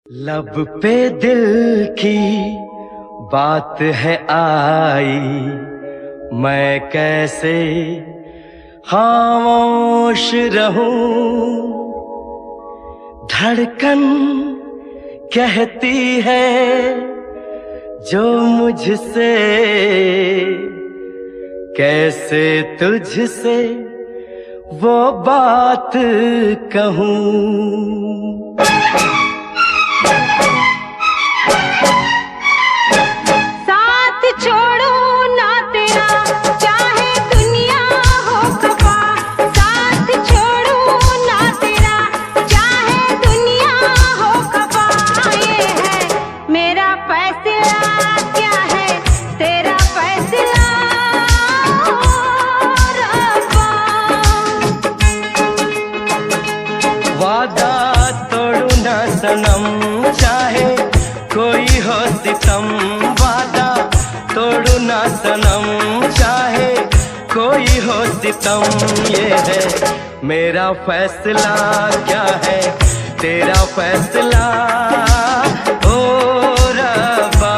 लब पे दिल की बात है आई, मैं कैसे खामोश रहूं। धड़कन कहती है जो मुझसे, कैसे तुझसे वो बात कहूं। साथ छोड़ो ना तेरा चाहे दुनिया हो खफा, साथ छोड़ो ना तेरा चाहे दुनिया हो खफा। ये है मेरा फैसला, क्या है तेरा फैसला रब्बा। वादा तोड़ू ना सनम चाहे कोई हो सितम, वादा तोड़ू ना सनम चाहे कोई हो सितम। ये है मेरा फैसला, क्या है तेरा फैसला ओ रब्बा।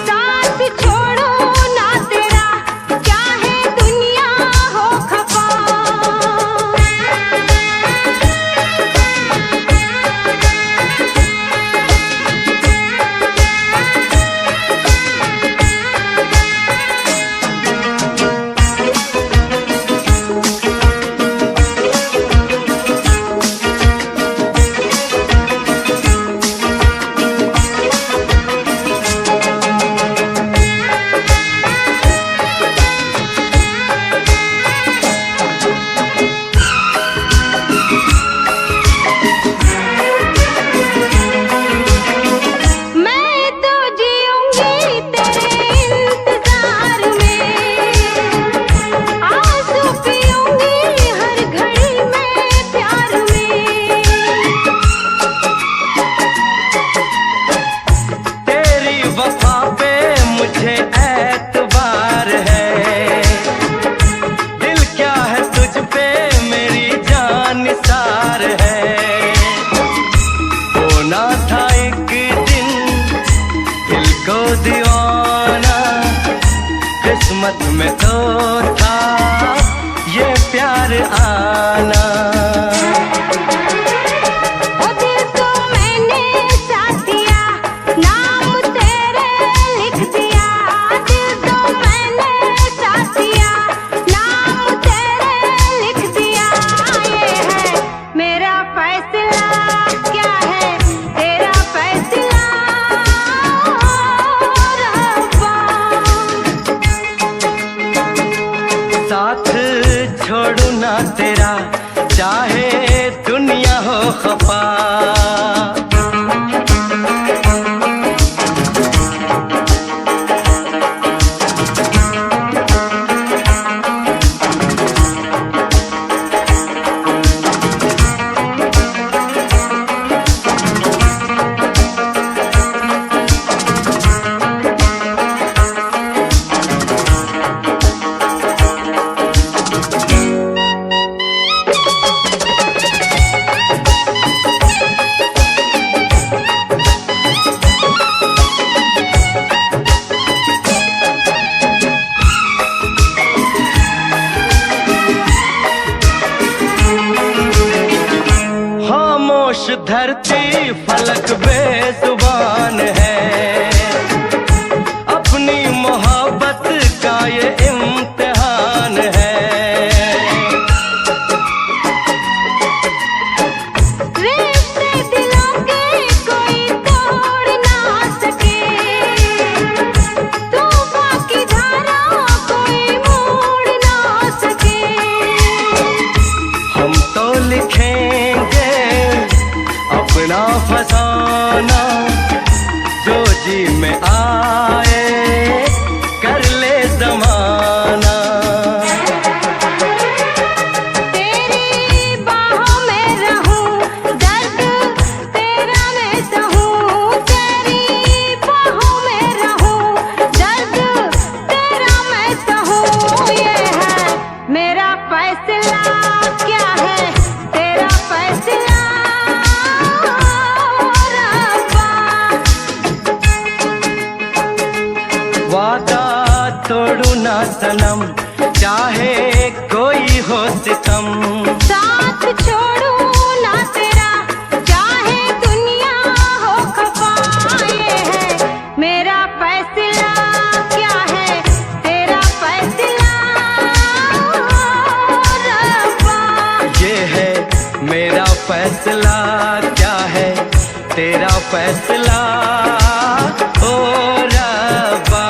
साथ छोड़ो ना तेरा चाहे दुनिया हो खफा। किस्मत में तो था ये प्यार आना। ओ दिल को मैंने साथ दिया, नाम तेरे लिख दिया। दिल को मैंने साथ दिया, नाम तेरे लिख दिया। ये है मेरा फैसला, क्या है तेरा फैसला रब्बा। साथ छोड़ू ना तेरा चाहे दुनिया हो खफा। खामोश धरती फलक बेजुबान है, अपनी मोहब्बत का ये इम्तिहान है। रिश्ते दिलों के कोई तोड़ ना सके, तूफान की धारा कोई मोड़ ना सके। हम तो लिखेंगे अपना फसाना, जो जी में आए कर ले जमाना। तेरी बाहों में रहूं, दर्द तेरा मैं सहूं। तेरी बाहों में रहूं, दर्द तेरा मैं सहूं। ये है मेरा फैसला, क्या है तेरा फैसला सनम, चाहे कोई हो सितम। साथ छोड़ू ना तेरा, चाहे दुनिया हो खफा। ये है मेरा फैसला, क्या है तेरा फैसला रब्बा। ये है मेरा फैसला, क्या है तेरा फैसला ओ रब्बा।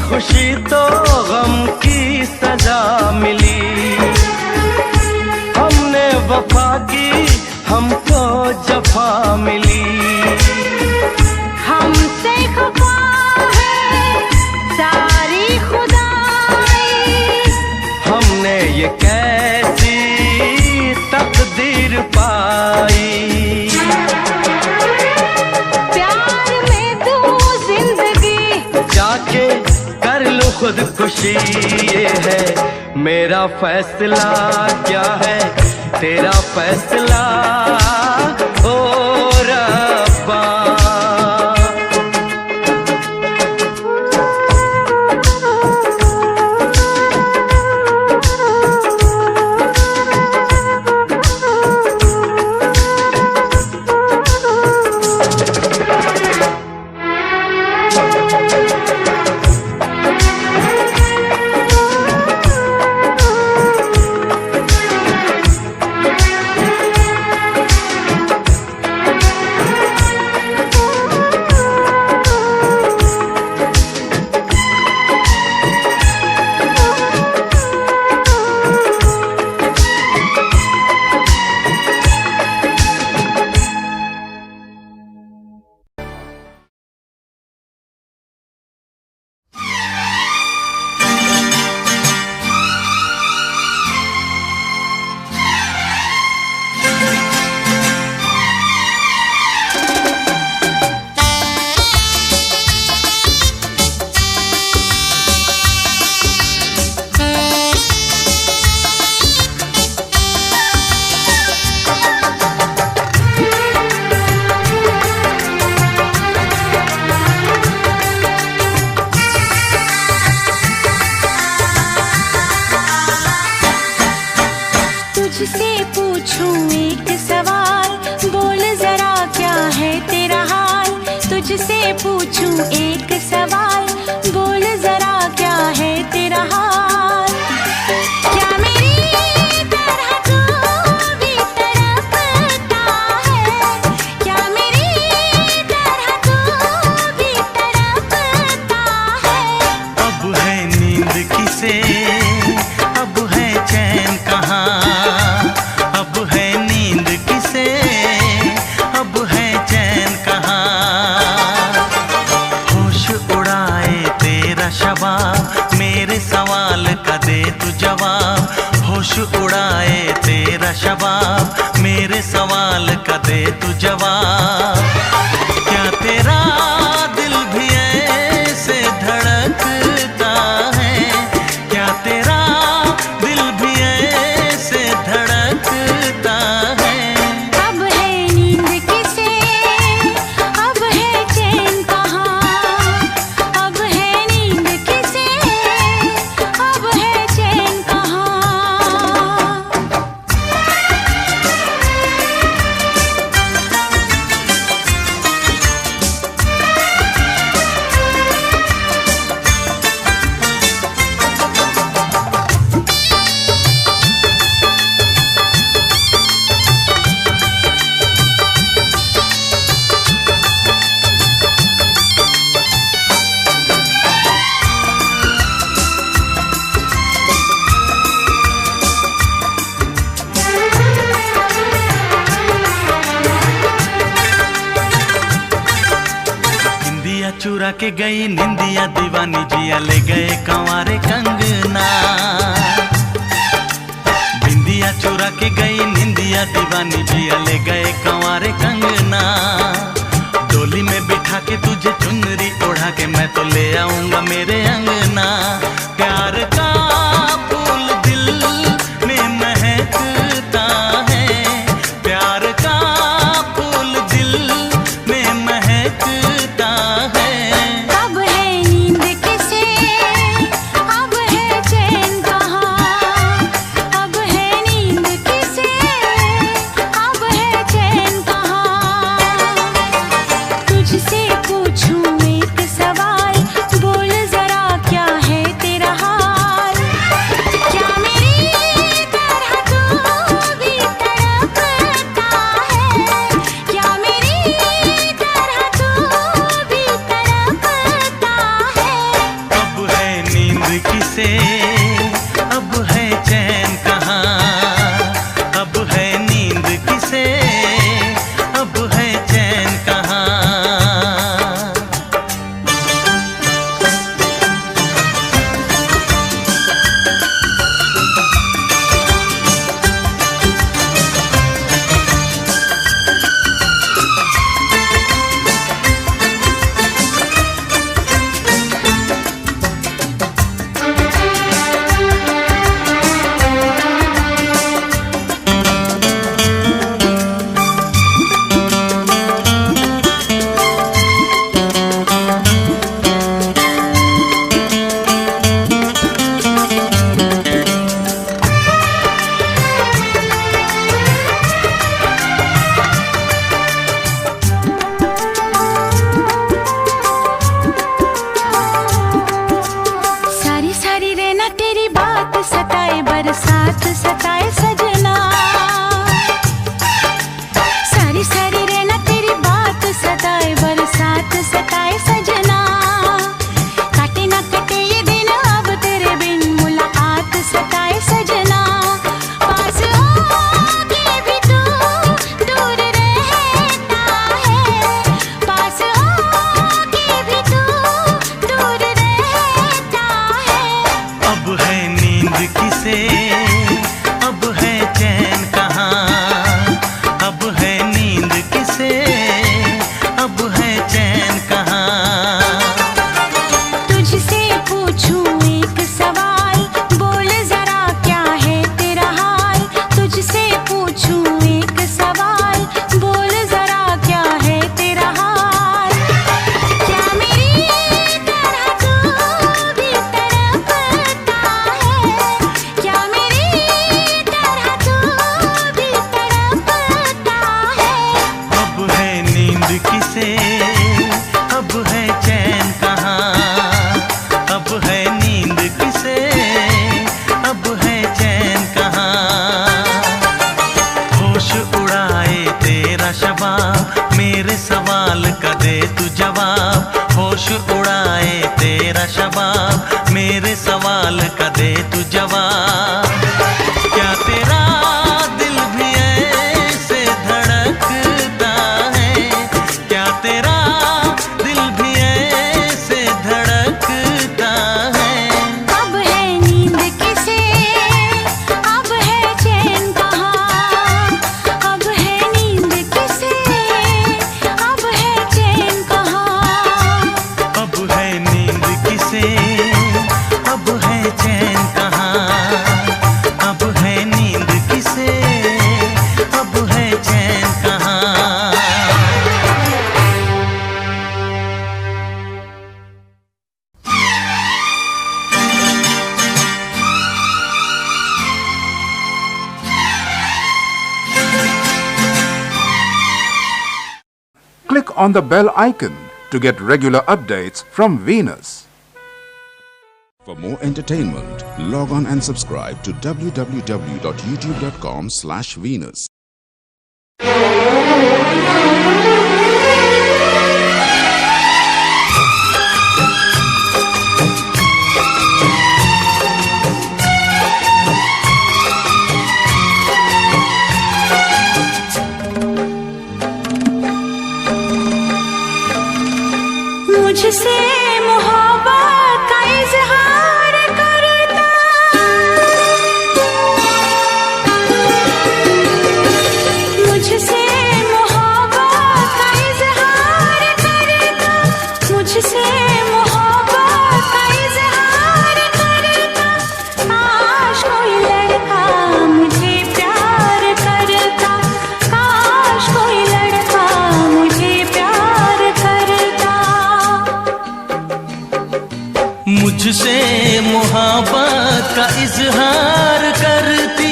खुशी तो गम की सजा मिली, हमने वफा की हमको जफा मिली। हमसे खफा है सारी खुदाई, हमने ये कैसी तकदीर पाई। प्यार में तू जिंदगी जाके कर लो खुदकुशी। ये है मेरा फैसला, क्या है तेरा फैसला ओ रब्बा। तुझसे पूछूं एक सवाल, बोल जरा क्या है तेरा हाल। तुझसे पूछूं एक सवाल, बोल जरा क्या है तेरा हाल। क्या मेरी तरह तू भी तड़पता है, क्या मेरी तरह तू भी तड़पता है। अब है नींद किसे, अब है चैन कहाँ। अब है नींद किसे, अब है चैन कहाँ। होश उड़ाए तेरा शबाब, मेरे सवाल का दे तू जवाब। होश उड़ाए तेरा शबाब, मेरे सवाल का दे तू जवाब। क्या तेरा दिल भी ऐसे धड़कता है, क्या तेरा दिल भी ऐसे धड़कता है। अब है नींद किसे, अब है चैन कहाँ। अब है नींद किसे, अब है चैन कहाँ। के गई निंदिया दीवानी जिया ले गए कंवारे कंगना। बिंदिया चुरा के गई निंदिया दीवानी जिया ले गए कंवारे कंगना। डोली में बिठा के तुझे चुनरी ओढ़ा के मैं तो ले आऊंगा मेरे अंगना। प्यार का फूल दिल में महकता है, प्यार का फूल दिल में महकता है। अब है नींद किसे, अब है चैन कहाँ, अब है नींद किसे, अब है चैन कहाँ। तुझसे पूछूं एक सवाल, बोल जरा क्या है तेरा हाल। क्या मेरी तरह तू भी तड़पता है, क्या मेरी तरह तू भी तड़पता है। अब है नींद किसे, अब है चैन कहाँ। अब है नींद किसे, अब है चैन कहाँ। सारी सारी रहना तेरी बात सताए, बरसात सताए सजना। सारी सारी रहना तेरी बात सताए, बरसात सताए सजना। काटे ना कटे ये दिन अब तेरे बिन, मुलाकात सताए सजना। पास होके भी तू दूर रहता है, पास होके भी तू दूर रहता है। अब है नींद किसे, अब है चैन कहाँ। अब है नींद किसे, अब है चैन कहाँ। तुझसे पूछूं एक सवाल, बोल जरा क्या है तेरा हाल। तुझसे पूछूं एक सवाल, बोल जरा क्या है तेरा हाल। क्या मेरी तरह तू भी तड़पता है, क्या मेरी तरह तू भी तड़पता है। अब है नींद किसे, अब है चैन कहाँ। अब है नींद किसे, अब है चैन कहाँ। होश उड़ाए तेरा शबाब, मेरे सवाल का दे तू जवाब। होश उड़ाए तेरा शबाब, मेरे सवाल का दे तू जवाब। क्या तेरा दिल भी ऐसे धड़कता है, क्या तेरा दिल भी ऐसे धड़कता है। अब है नींद किसे, अब है चैन कहाँ। अब है नींद किसे, अब है चैन कहाँ। अब है नींद किसे, अब है चैन कहाँ। अब है नींद किसे, अब है चैन कहाँ। Click on the bell icon to get regular updates from Venus. For more entertainment, log on and subscribe to www.youtube.com/Venus. मुझसे का इजहार करती,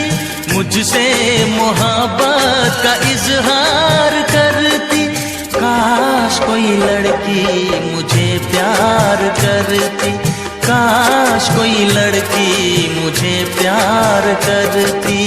मुझसे मोहब्बत का इजहार करती। काश कोई लड़की मुझे प्यार करती, काश कोई लड़की मुझे प्यार करती।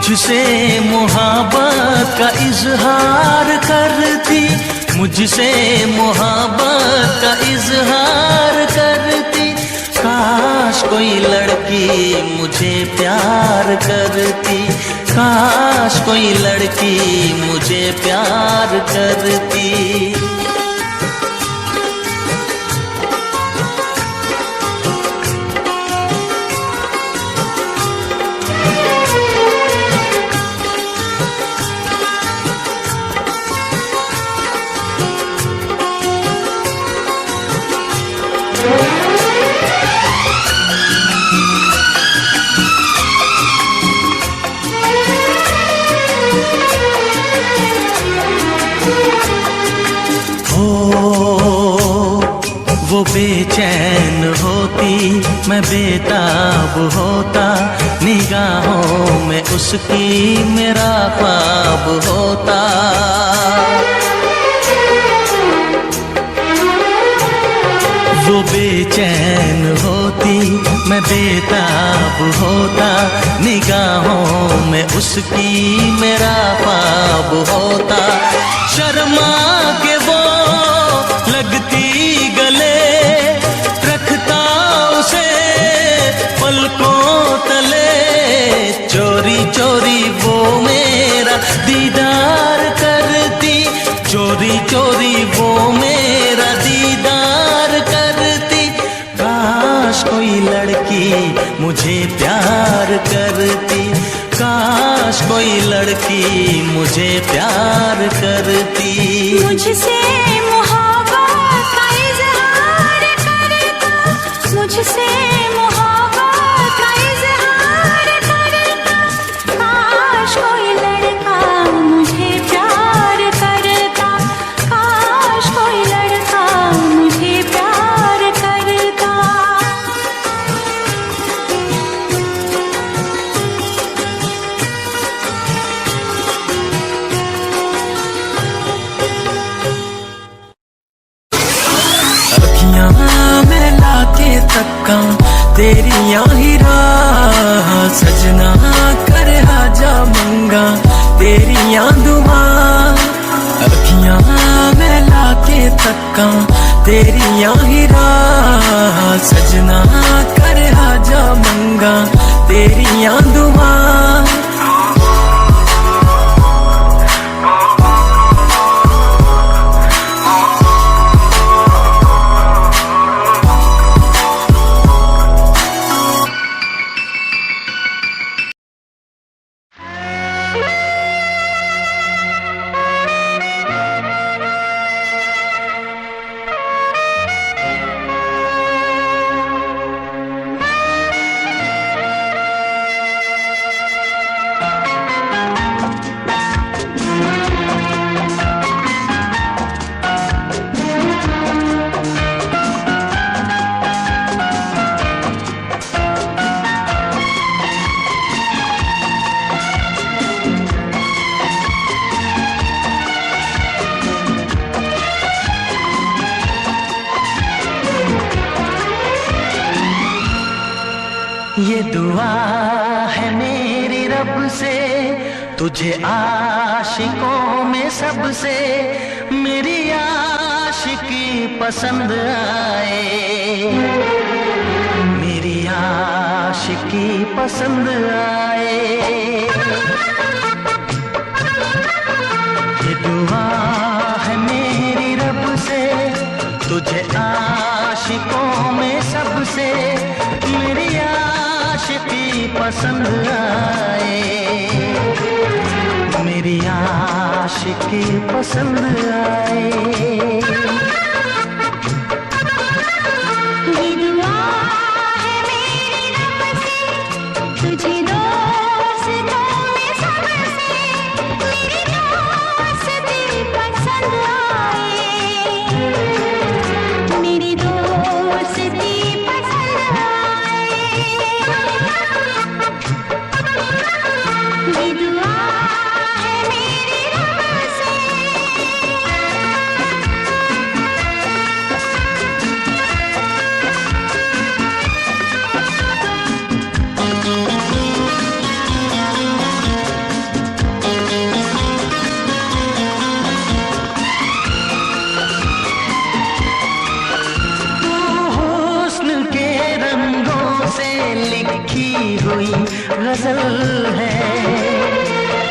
मुझसे मोहब्बत का इजहार करती, मुझसे मोहब्बत का इजहार करती। काश कोई लड़की मुझे प्यार करती, काश कोई लड़की मुझे प्यार करती। वो बेचैन होती, मैं बेताब होता, निगाहों में उसकी मेरा ख्वाब होता। वो बेचैन होती, मैं बेताब होता, निगाहों में उसकी मेरा ख्वाब होता। शर्मा के वो लगती गले, रखता उसे पलकों तले। चोरी चोरी वो मेरा दीदार करती, चोरी चोरी वो मेरा दीदार करती। काश कोई लड़की मुझे प्यार करती, काश कोई लड़की मुझे प्यार करती। मुझसे मोहब्बत का इजहार करता, मुझसे मोहब्बत का इजहार करता। काश कोई लड़का मुझे प्यार करता, काश कोई लड़का मुझे प्यार करता। मैं लाके तक्का तेरिया ही राह, सजना कर आजा मंगा तेरिया दुआ। अखियां मैं लाके तक्का तेरिया ही राह, सजना कर आजा मंगा तेरिया दुआ। ये दुआ है मेरी रब से, तुझे आशिकों में सबसे मेरी आशिकी पसंद आए, मेरी आशिकी पसंद आए। ये दुआ है मेरी रब से, तुझे आशिकों में सबसे मेरी आशिकी पसंद आए, मेरी आशिकी पसंद आए। ये दुआ है मेरी रब से, तुझे दोस्तों में सबसे मेरी दोस्ती पसंद आए, मेरी दोस्ती पसंद आए। ये दुआ है मेरी रब से। हुस्न के रंगों से लिखी हुई गजल है,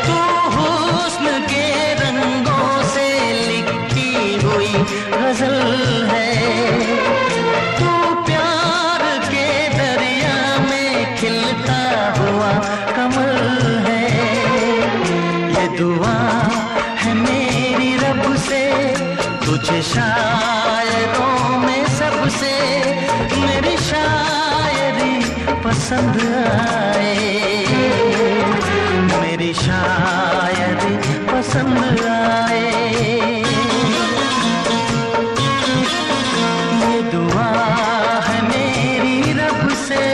तू हुस्न के रंगों से लिखी हुई गजल है, तू प्यार के दरिया में खिलता हुआ कमल है। ये दुआ है मेरी रब से, तुझे शायरों में सबसे मेरी शायरी पसंद आए, मेरी शायरी पसंद आए। ये दुआ है मेरी रब से।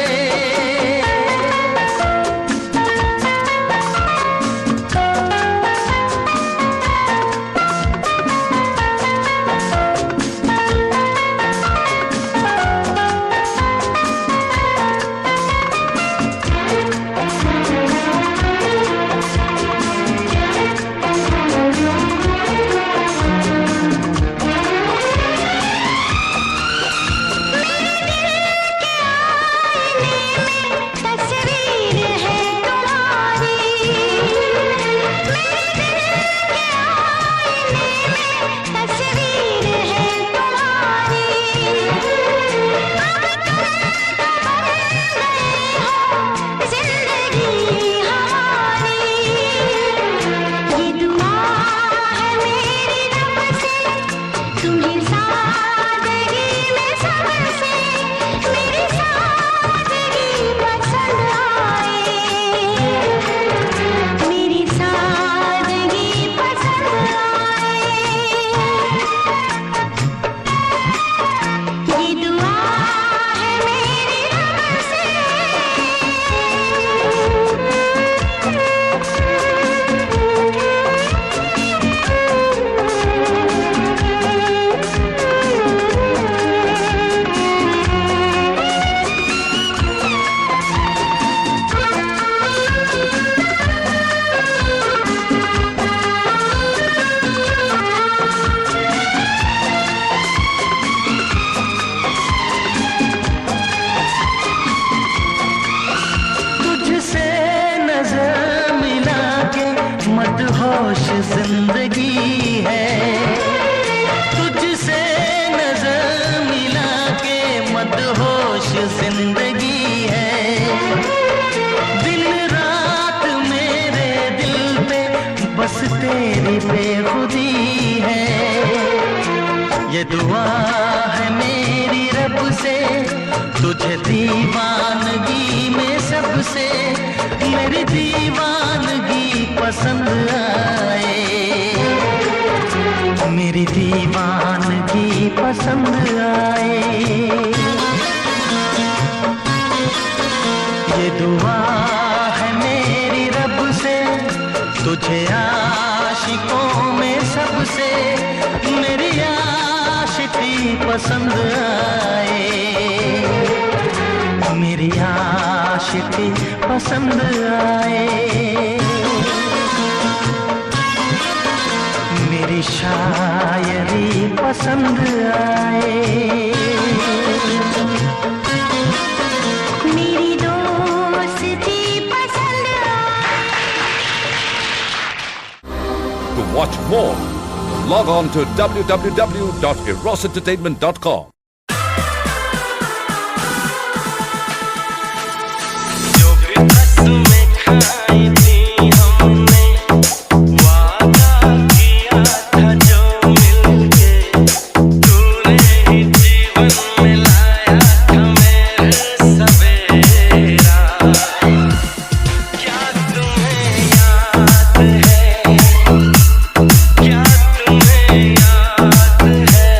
तस्वीर है तुम्हारी, मेरे दिल के आईने में तस्वीर है तुम्हारी। अब तुम बन गए हो जिंदगी हमारी। ये दुआ है मेरी रब से, तुम्हें सादगी में सबसे मेरी सादगी पसंद आए, मेरी सादगी पसंद आए। ये दुआ है मेरी रब से। तुझसे नजर मिला के मदहोश जिंदगी है, तुझसे नजर मिला के मदहोश जिंदगी है। दिन रात मेरे दिल पे बस तेरी बेखुदी है। ये दुआ है मेरी रब से, तुझे दीवानगी में सबसे मेरी दीवानगी पसंद आए, मेरी दीवानगी पसंद आए। ये दुआ है मेरी रब से, तुझे आशिकों में सबसे मेरी आशिकी पसंद आए, मेरी आशिकी पसंद आए, मेरी शायरी पसंद आए, मेरी दोस्ती पसंद आए। To watch more, log on to www.erosentertainment.com. जो भी कसमें खाई थी हमने, वादा किया था जो मिलके, तूने ही जीवन में लाया था मेरे सवेरा। क्या तुम्हें याद है, क्या तुम्हें याद है,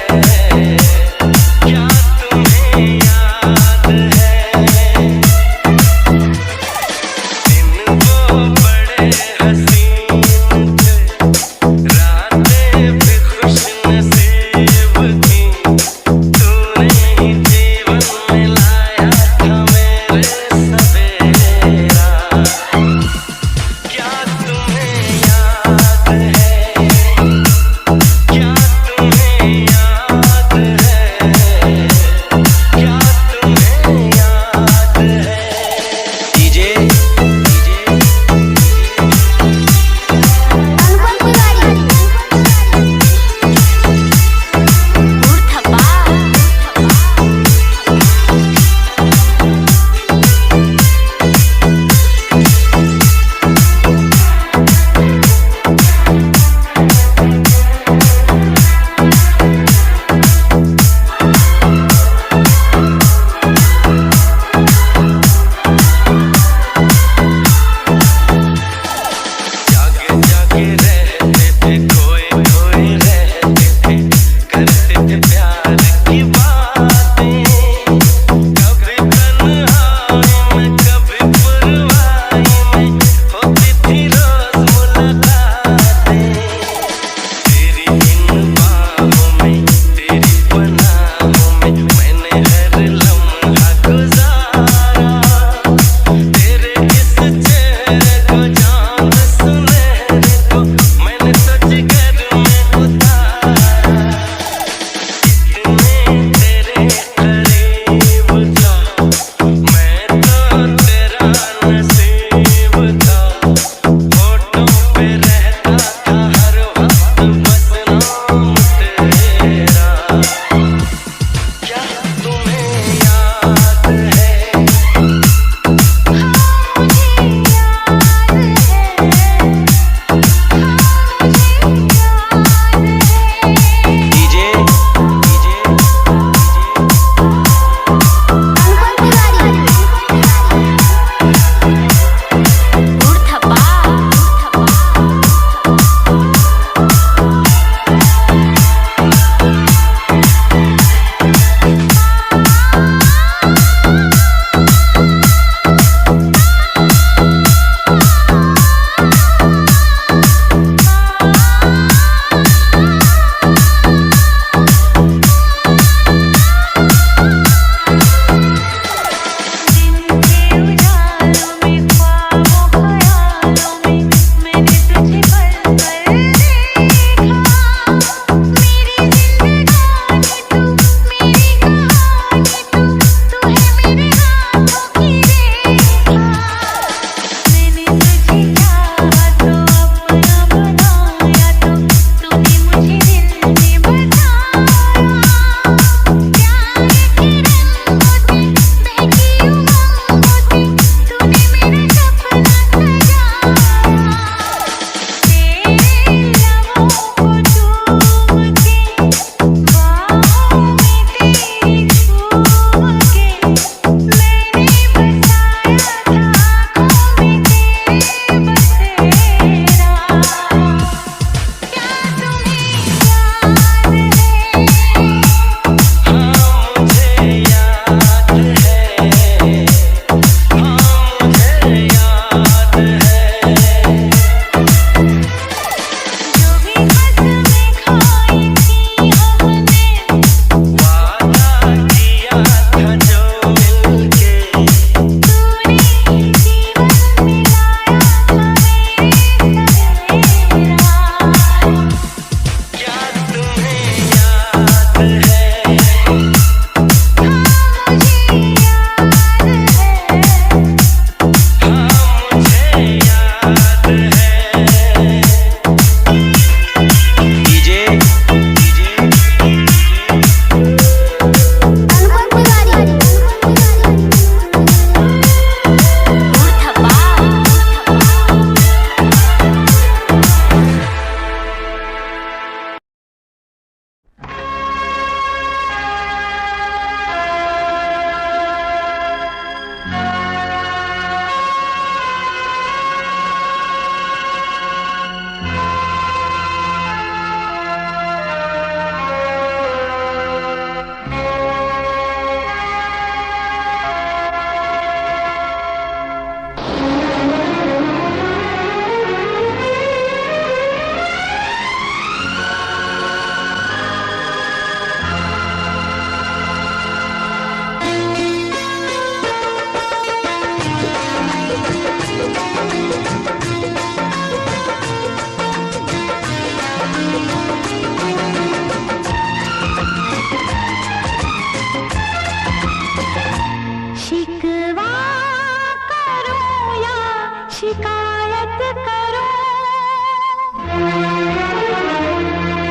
शिकायत करो,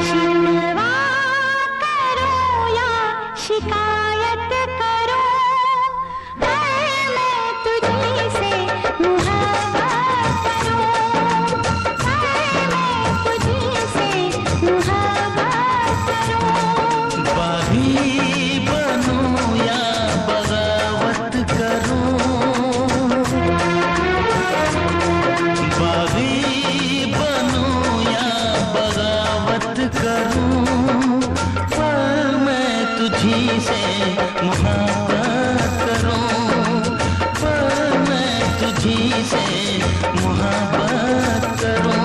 शिकवा करो या शिकायत करो, मैं तुझी से मुहब्बत करूं, मैं तुझी से मुहब्बत करूं। बागी बनूं या बगावत करूं, बागी बनूं या बगावत करूं, पर मैं तुझी से मुहब्बत करूं, पर मैं तुझी से मुहब्बत करूं।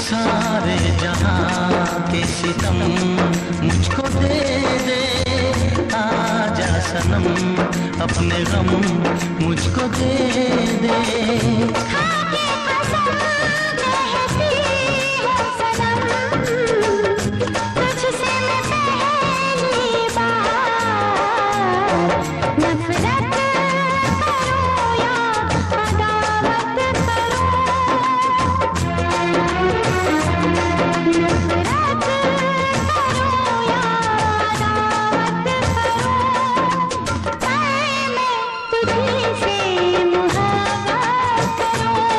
सारे जहां के सितम मुझको दे दे, आजा सनम अपने गम मुझको दे दे। खाके कसम कहती हूँ सनम, तुझसे मैं पहली बार नफरत करूँ या अदावत करूँ, नफरत करूँ या अदावत करूँ, मैं तुझी से मुहब्बत करूँ।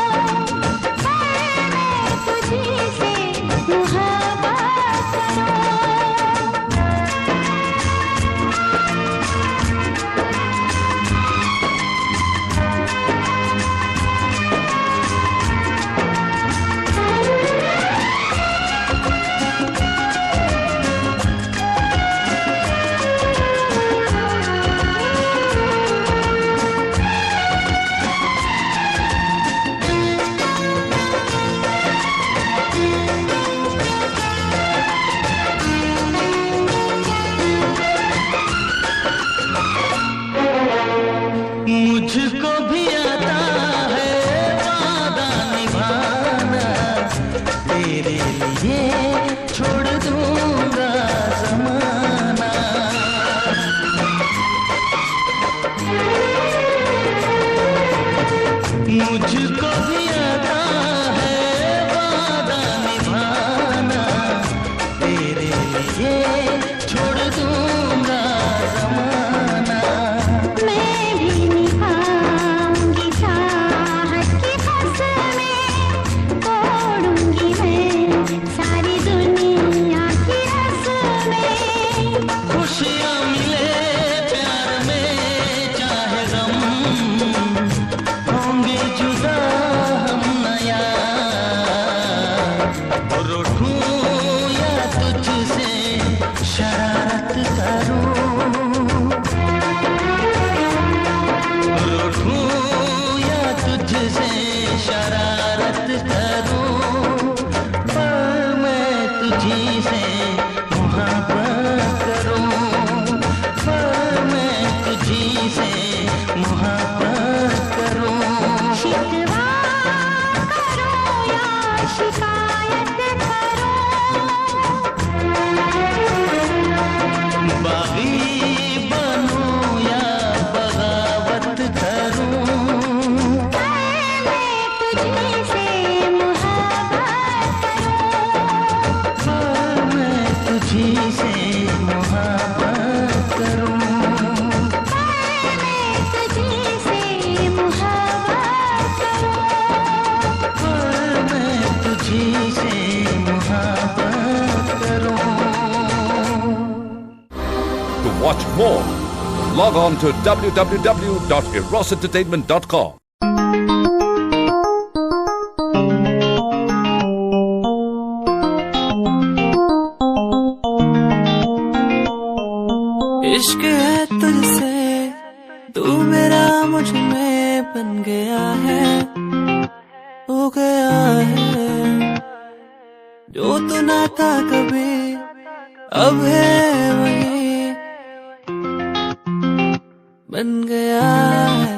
तुझी से मोहब्बत करूं। To watch more, log on to www.erosentertainment.com. इश्क है तुझसे, तू मेरा मुझ में बन गया है, हो गया है। जो तू ना था कभी अब है वही बन गया है।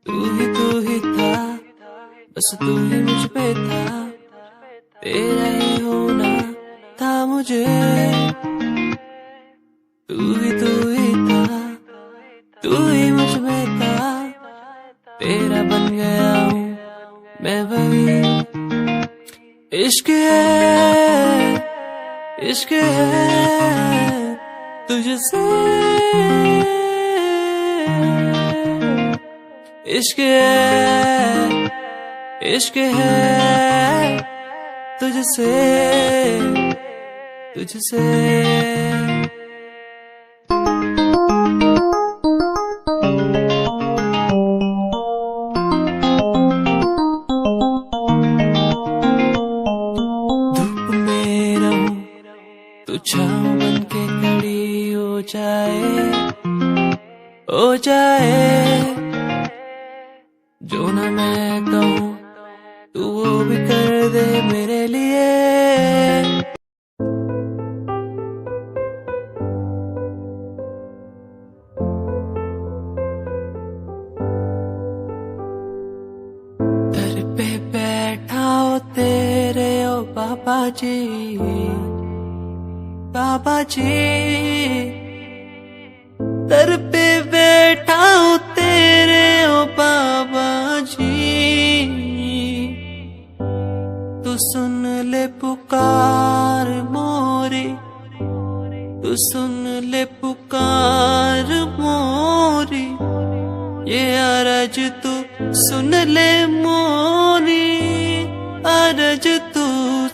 तू ही था, बस तू ही मुझ पे था, तेरा ही होना था मुझे। तू ही था, तू ही मुझ में था, तेरा बन गया हूँ मैं वही। इश्क है, इश्क है तुझसे, इश्क है, इश्क है तुझसे, तुझसे। छाँव बन के खड़ी हो जाए, जो ना मैं कहूँ तू वो भी कर दे मेरे लिए। दर पे बैठा हो तेरे ओ बाबा जी, बाबा जी। दर पे बैठा हूँ तेरे ओ बाबा जी, तू सुन ले पुकार मोरी, तू सुन ले पुकार मोरी, ये अरज तू सुन ले मोरी, अरज तू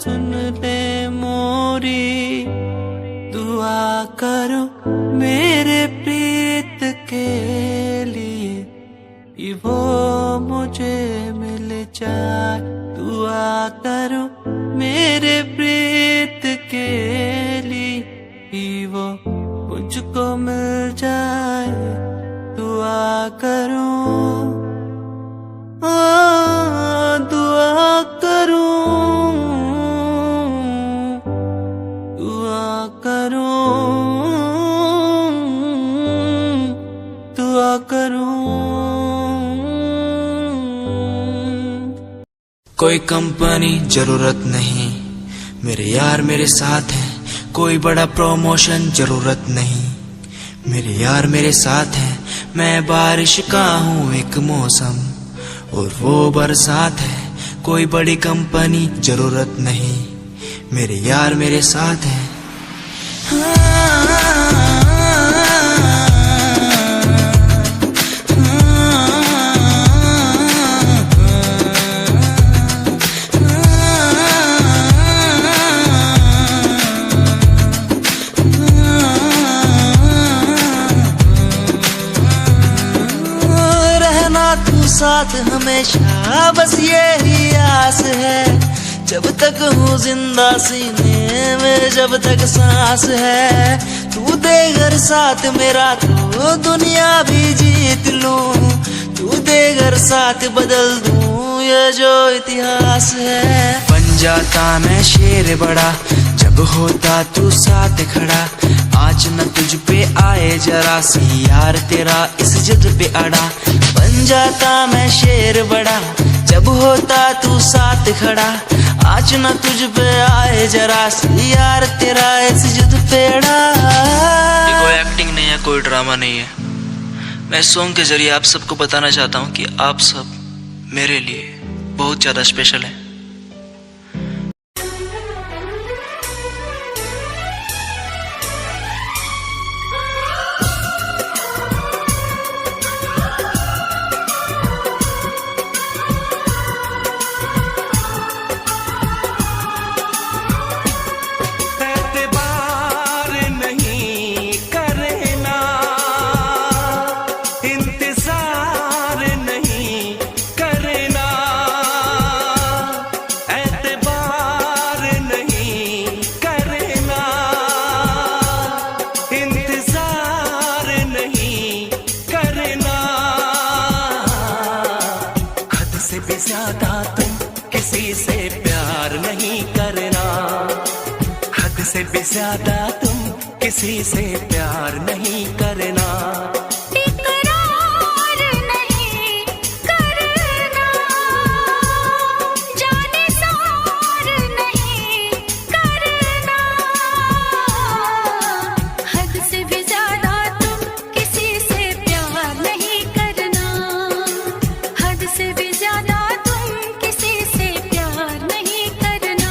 सुन ले मोरी। दुआ करो मेरे प्रीत के लिए कि वो मुझे मिल जाए। दुआ करो मेरे प्रीत के लिए कि वो मुझको मिल जाए। दुआ करो, दुआ करो, दुआ करो, दुआ करो। कोई कंपनी जरूरत नहीं, मेरे यार मेरे साथ है। कोई बड़ा प्रमोशन जरूरत नहीं, मेरे यार मेरे साथ है। मैं बारिश का हूँ एक मौसम और वो बरसात है। कोई बड़ी कंपनी जरूरत नहीं, मेरे यार मेरे साथ है। रहना तू साथ हमेशा, बस यही आस है। जब तक हूँ जिंदा सीने में, जब तक सांस है। तू दे घर साथ मेरा तो दुनिया भी जीत लूं। तू दे घर साथ बदल दूं ये जो इतिहास है। बन जाता मैं शेर बड़ा जब होता तू साथ खड़ा। आज न तुझ पे आए जरा सी यार तेरा इस जिद पे अड़ा। बन जाता मैं शेर बड़ा जब होता तू साथ खड़ा। आज न तुझ पे आए जरा सी यार तेरा इस जिद पे अड़ा। ये कोई एक्टिंग नहीं है, कोई ड्रामा नहीं है। मैं सॉन्ग के जरिए आप सबको बताना चाहता हूँ कि आप सब मेरे लिए बहुत ज्यादा स्पेशल हैं। ज्यादा तुम किसी से प्यार नहीं करना, हद से भी ज्यादा तुम किसी से प्यार नहीं करना। इकरार नहीं करना, जाने सार नहीं करना, हद से भी ज्यादा तुम किसी से प्यार नहीं करना, हद से भी ज्यादा तुम किसी से प्यार नहीं करना।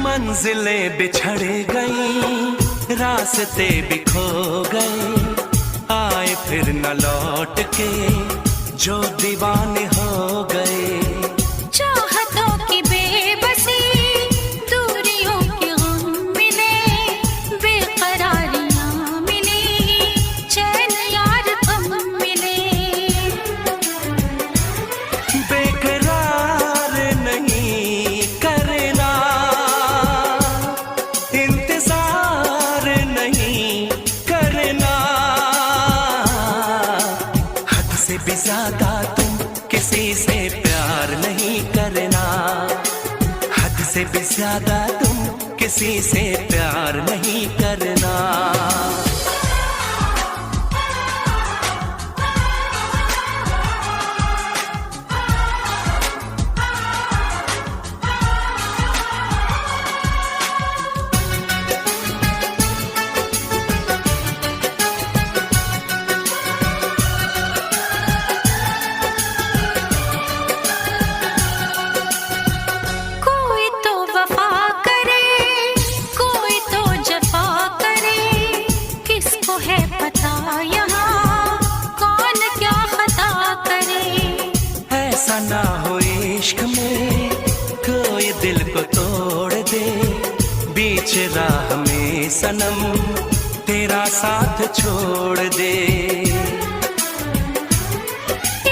मंजिलें बिछड़ गई, रास्ते भी खो गए, आए फिर न लौट के जो दीवाने हो गए। चाहतों की बेबसी, दूरियों के गम मिले, बेकरारियां मिली, चैन यार कम मिले। बेकरार नहीं करना, इंतजार नहीं करना, हद से भी ज्यादा तुम किसी से प्यार नहीं करना, हद से भी ज्यादा तुम किसी से प्यार नहीं करना। कोई तो वफा करे, कोई तो जफा करे, किसको है पता यहाँ कौन क्या खता करे। ऐसा ना हो इश्क में कोई दिल को तोड़ दे, बीच राह में सनम तेरा साथ छोड़ दे।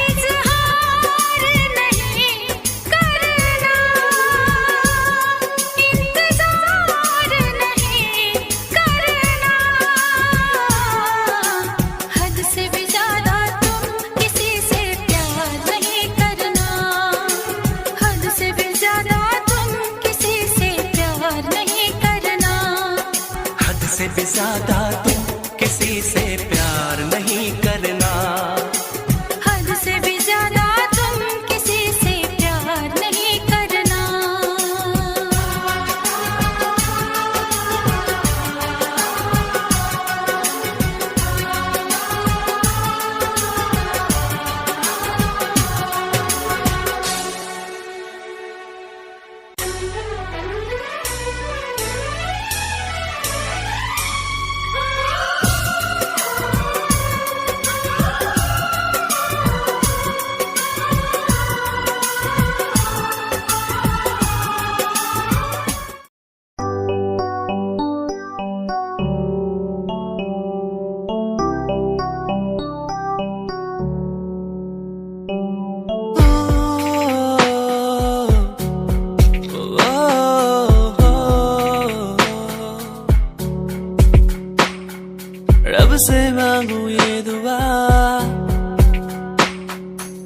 इज़हार नहीं करना, इंतज़ार नहीं करना, हद से भी ज़्यादा तुम किसी से प्यार नहीं करना, हद से भी ज़्यादा तुम किसी से प्यार नहीं करना। हद से भी ज्यादा तुम किसी से प्यार नहीं करना, हद से भी ज्यादा तुम किसी से प्यार नहीं करना। रब से मांगू ये दुआ,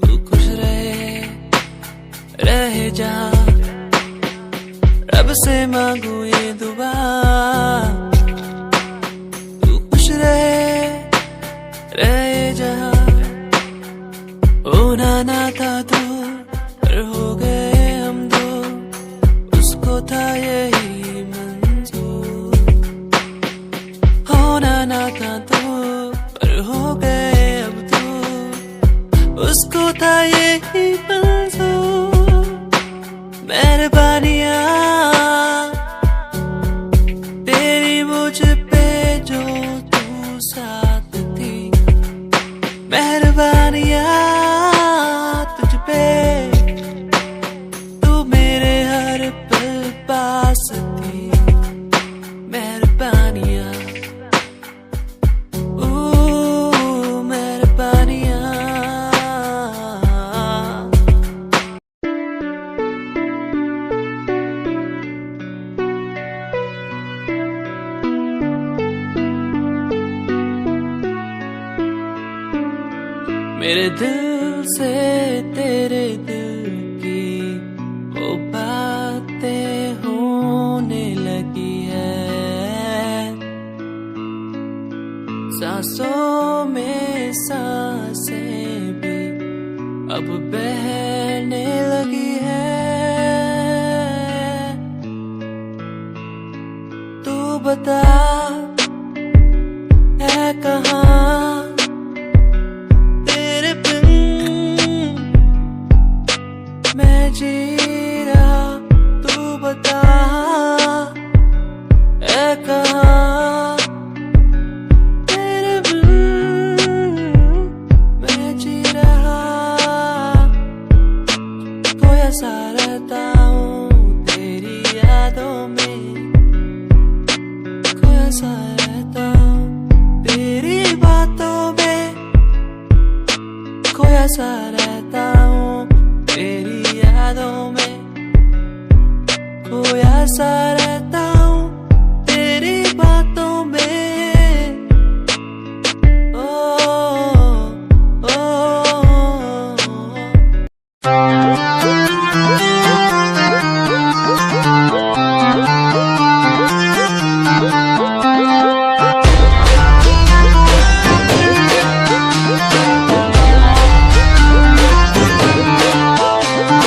तू खुश रहे जहाँ। रब से मांगू ये दुआ, तू खुश रहे जहाँ। होना ना था तू पर हो गए हम दो, उसको था यही मंजूर। होना ना था तू पर हो गए अब तू, उसको था यही मंजूर। मेहरबानियाँ तेरी मुझ पे जो तू साथ थी, मेहरबानियाँ तुझ पे तू मेरे हर पल पास थी। मेहरबानियाँ मेरे दिल से तेरे दिल की वो बातें होने लगी है, सांसों में सांसें भी अब बहने लगी है। तू बता है कहाँ तेरे बिन मैं जी रहा, तू बता है कहाँ तेरे बिन मैं जी रहा। खोया सा रहता हूँ तेरी यादों में, खोया सा रहता हूँ तेरी बातों में, खोया सा रहता हूँ तेरी यादों में, खोया सा रहता हूँ तेरी बातों में। ओ, ओ,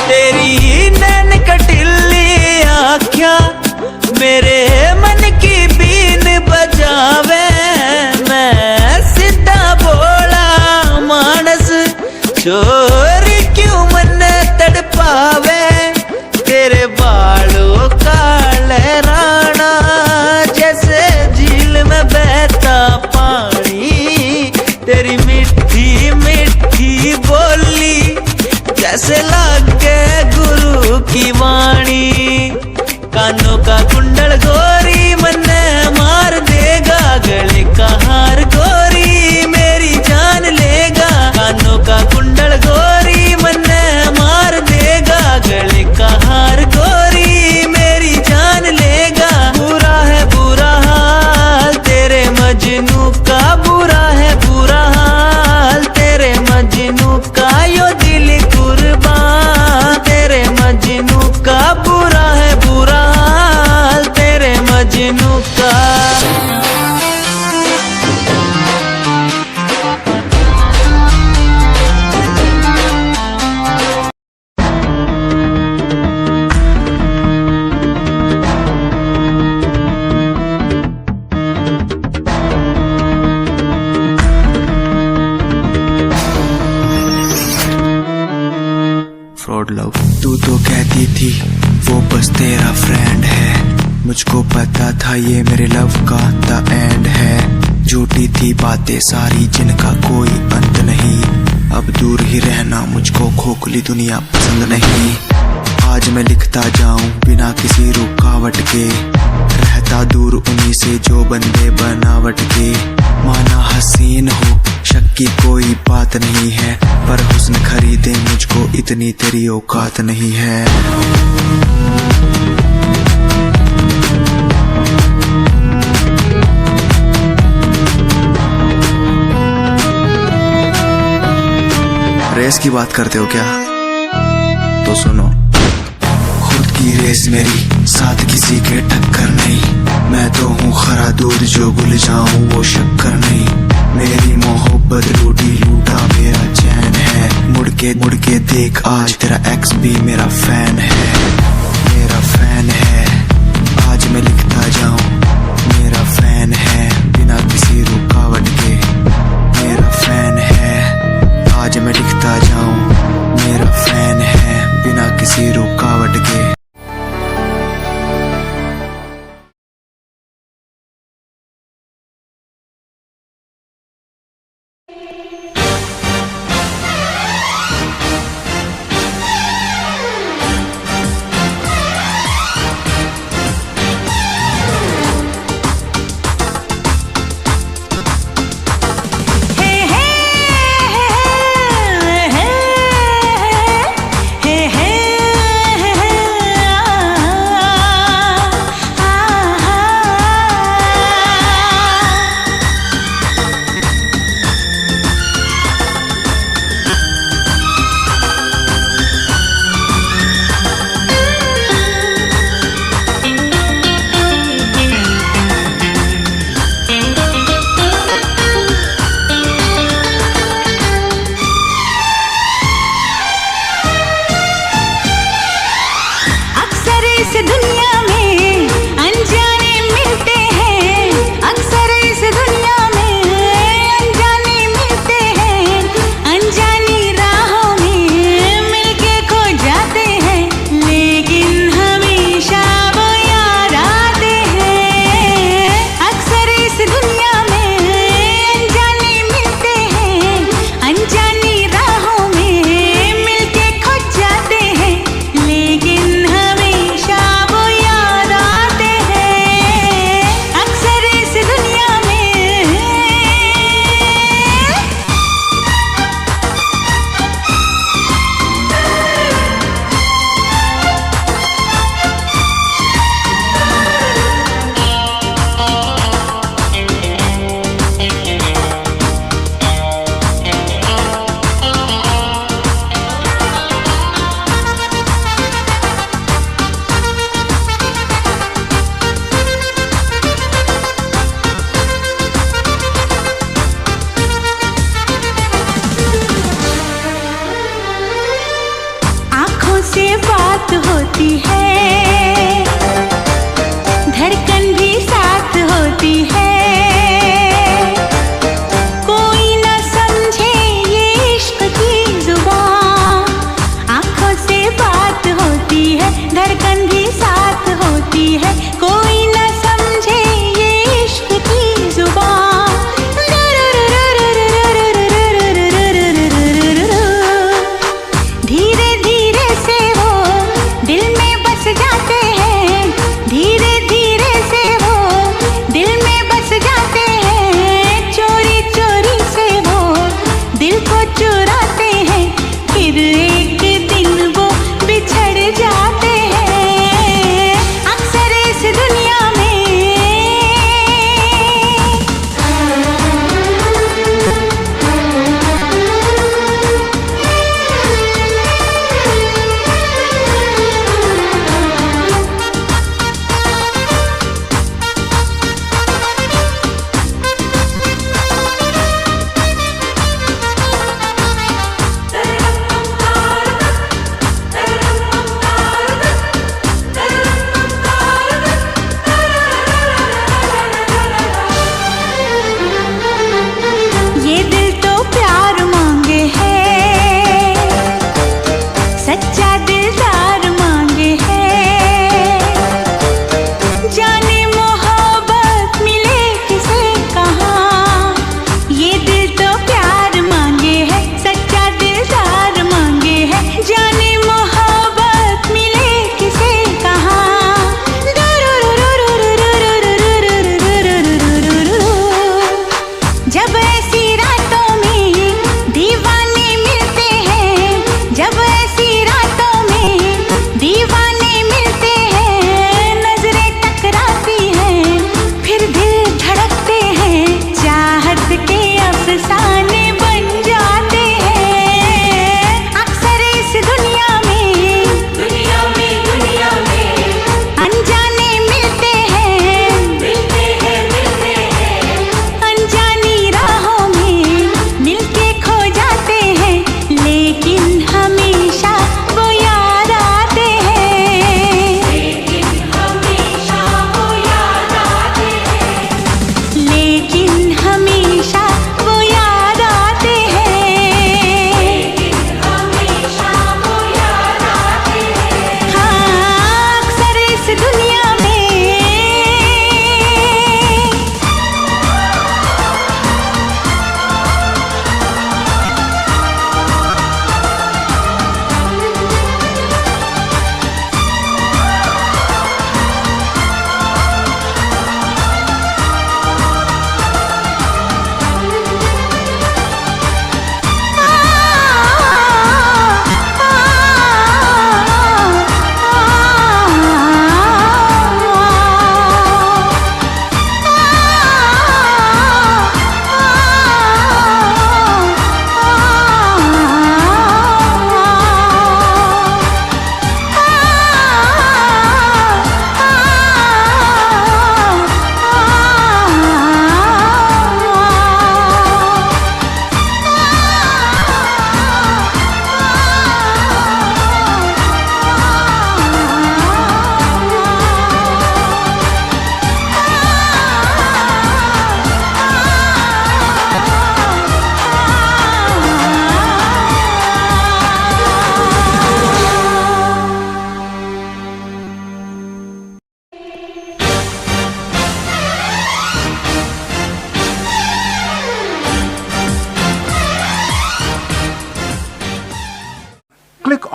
तेरी नैन कटिली आँखियाँ मेरे मन की बीन बजावे, मैं सीधा बोला मानस चोरी क्यों मन तड़पावे। तेरे बालों का लहराना जैसे झील में बहता पानी, तेरी मीठी मीठी बोली जैसे लागे गुरु की वाणी। कानों का कुंडल गोरी मन्ने मार देगा, गले का हार गोरी मेरी जान लेगा। कानों का कुंडल गोरी मन्ने मार देगा, गले का हार गोरी मेरी जान लेगा। बुरा है बुरा हाल तेरे मजनू का, बुरा है बुरा हाल तेरे मजनू का, यो दिल कुर्बान तेरे मजनू का। बुरा है बुरा हाल तेरे मजनू का। फ्रॉड लव तू तो कहती थी वो बस तेरा फ्रेंड है, मुझको पता था ये मेरे लव का द एंड है। झूठी थी बातें सारी जिनका कोई अंत नहीं, अब दूर ही रहना मुझको खोखली दुनिया पसंद नहीं। आज मैं लिखता जाऊं बिना किसी रुकावट के, रहता दूर उन्हीं से जो बंदे बनावट के। माना हसीन हो शक की कोई बात नहीं है, पर हुस्न खरीदे मुझको इतनी तेरी औकात नहीं है। रेस की बात करते हो क्या? तो सुनो, खुद की रेस मेरी साथ किसी के टक्कर नहीं, मैं तो हूँ खरा दूध जो गुल जाऊं वो शक्कर नहीं। मेरी मोहब्बत लूटी लूटा मेरा चैन है, मुड़ के देख आज तेरा एक्स भी मेरा फैन है, मेरा फैन है। आज मैं लिखता जाऊं मेरा फैन है, बिना किसी रुकावट के मेरा फैन है। आज मैं लिखता जाऊं मेरा फैन है, बिना किसी रुकावट के। इस दुनिया में अनजाने मिलते हैं, अनजानी राहों में मिलके खो जाते हैं, लेकिन हमेशा वो याद आते हैं। अक्सर इस दुनिया में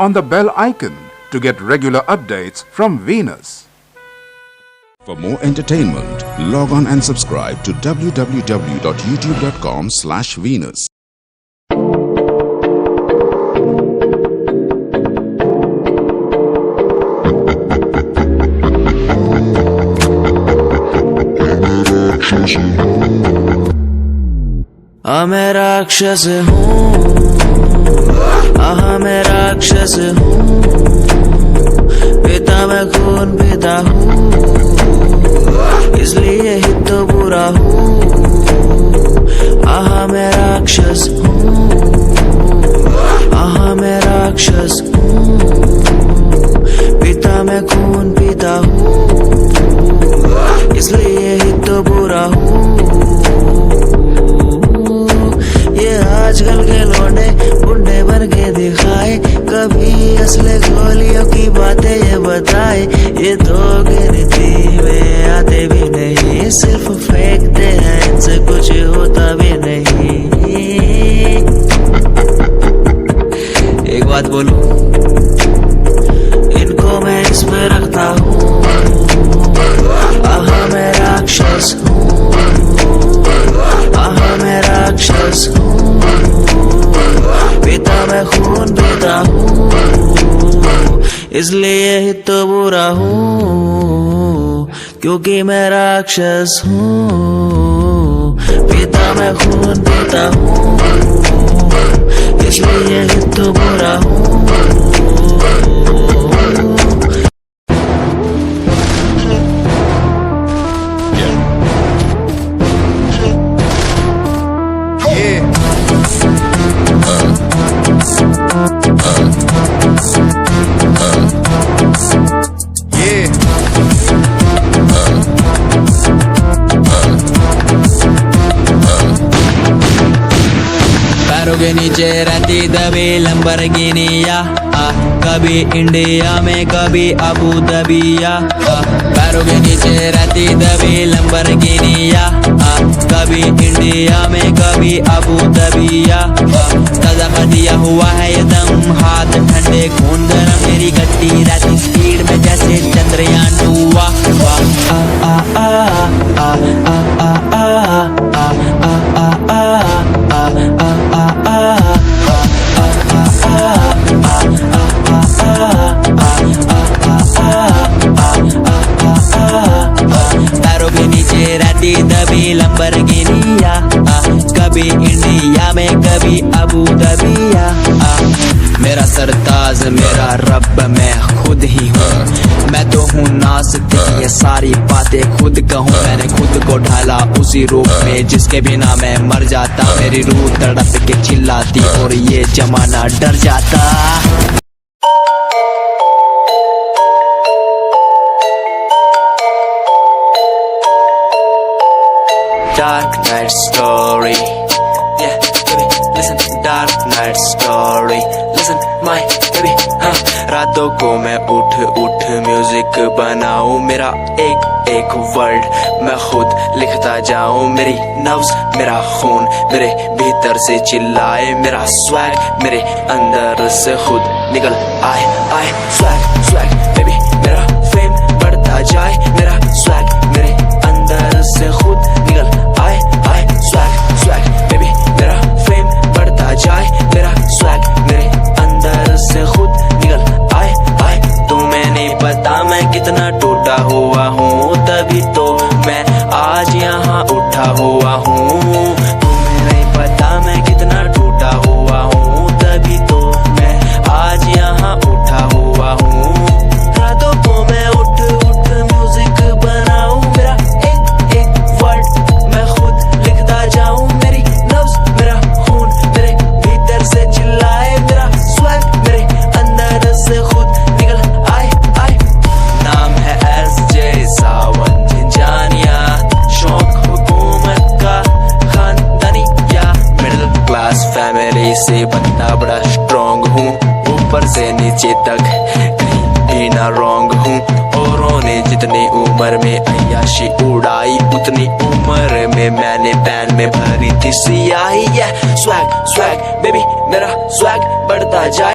on the bell icon to get regular updates from Venus. For more entertainment, log on and subscribe to www.youtube.com/Venus. मैं राक्षस हूँ, मैं राक्षस हूँ, पिता मैं खून पिता हूँ, इसलिए ही तो बुरा हूँ। मैं राक्षस हूँ, मैं राक्षस हूँ, पिता मैं खून पिता हूँ, इसलिए ही तो बुरा हूँ। ये आजकल के लौंडे बुढ़े बन के दिखाए, कभी असली गोलियों की बातें ये बताए। ये तो गिनती में आते भी नहीं, सिर्फ फेंकते हैं, इनसे कुछ होता भी नहीं। एक बात बोलूं, इनको मैं इसमें रखता हूँ। मैं राक्षस हूँ, मैं राक्षस हूँ, पिता मैं खून पिता हूँ, इसलिए ही तो बुरा हूँ, क्योंकि मैं राक्षस हूँ, पिता मैं खून पिता हूँ, इसलिए ही तो बुरा हूँ। पैरों के नीचे रहती दबी लंबरगिनिया, कभी इंडिया में कभी अबू दबिया। पैरों के नीचे रहती दबी लंबरगिनिया, कभी इंडिया में कभी अबू दबिया। ताजा कर दिया हुआ है ये दम, हाथ ठंडे खून गरम, मेरी गड्डी रहती स्पीड में जैसे चंद्रयान 2। पैरों के नीचे रहती दबी लंबरगिनिया, कभी इंडिया में कभी अबू दबिया। मेरा सरताज मेरा रब मैं खुद ही हूँ, मैं तो हूँ नास्तिक, ये सारी बातें खुद कहूँ। मैंने खुद को ढाला उसी रूप में जिसके बिना मैं मर जाता। मेरी रूह तड़प के चिल्लाती और ये जमाना डर जाता। Dark night story, yeah, baby, listen, dark night story, listen, my baby, रातों को मैं उठ म्यूजिक बनाऊं, मेरा एक एक वर्ड मैं खुद लिखता जाऊं। मेरी नब्ज मेरा खून मेरे भीतर से चिल्लाए, मेरा स्वैग मेरे अंदर से खुद निकल आए। स्वैग स्वैग बेबी, मेरा फेम बढ़ता जाए, मेरा स्वैग मेरे अंदर से खुद निकल आए। स्वैग स्वैग बेबी, मेरा फेम बढ़ता जाए, मेरा स्वैग मेरे अंदर से खुद निकल आए। तुम्हें नहीं पता मैं कितना टूटा हुआ हूँ, तभी तो मैं आज यहाँ उठा हुआ हूँ। तुम्हें नहीं पता मैं कितना टूटा हुआ हूँ, तभी तो मैं आज यहाँ उठा हुआ हूँ। रातों को मैं उठ म्यूजिक बनाऊं, मेरा एक एक वर्ड मैं खुद लिखता जाऊं। मेरी नब्ज मेरा खून मेरे भीतर से चिल्लाए, मेरा स्वैग मेरे अंदर से खुद निकल आए। नाम है SJ सावन झिंझानिया, शौक हुकूमत का खानदानिया। मिडिल क्लास फैमिली से बनता बड़ा स्ट्रॉन्ग हूँ, ऊपर से नीचे तक कहीं भी ना रॉन्ग हूँ। औरों ने जितनी उम्र में अय्याशी उड़ाई, उतनी उम्र में मैंने पैन में भरी थी सियाही। स्वैग स्वैग बेबी, मेरा स्वैग बढ़ता जाए।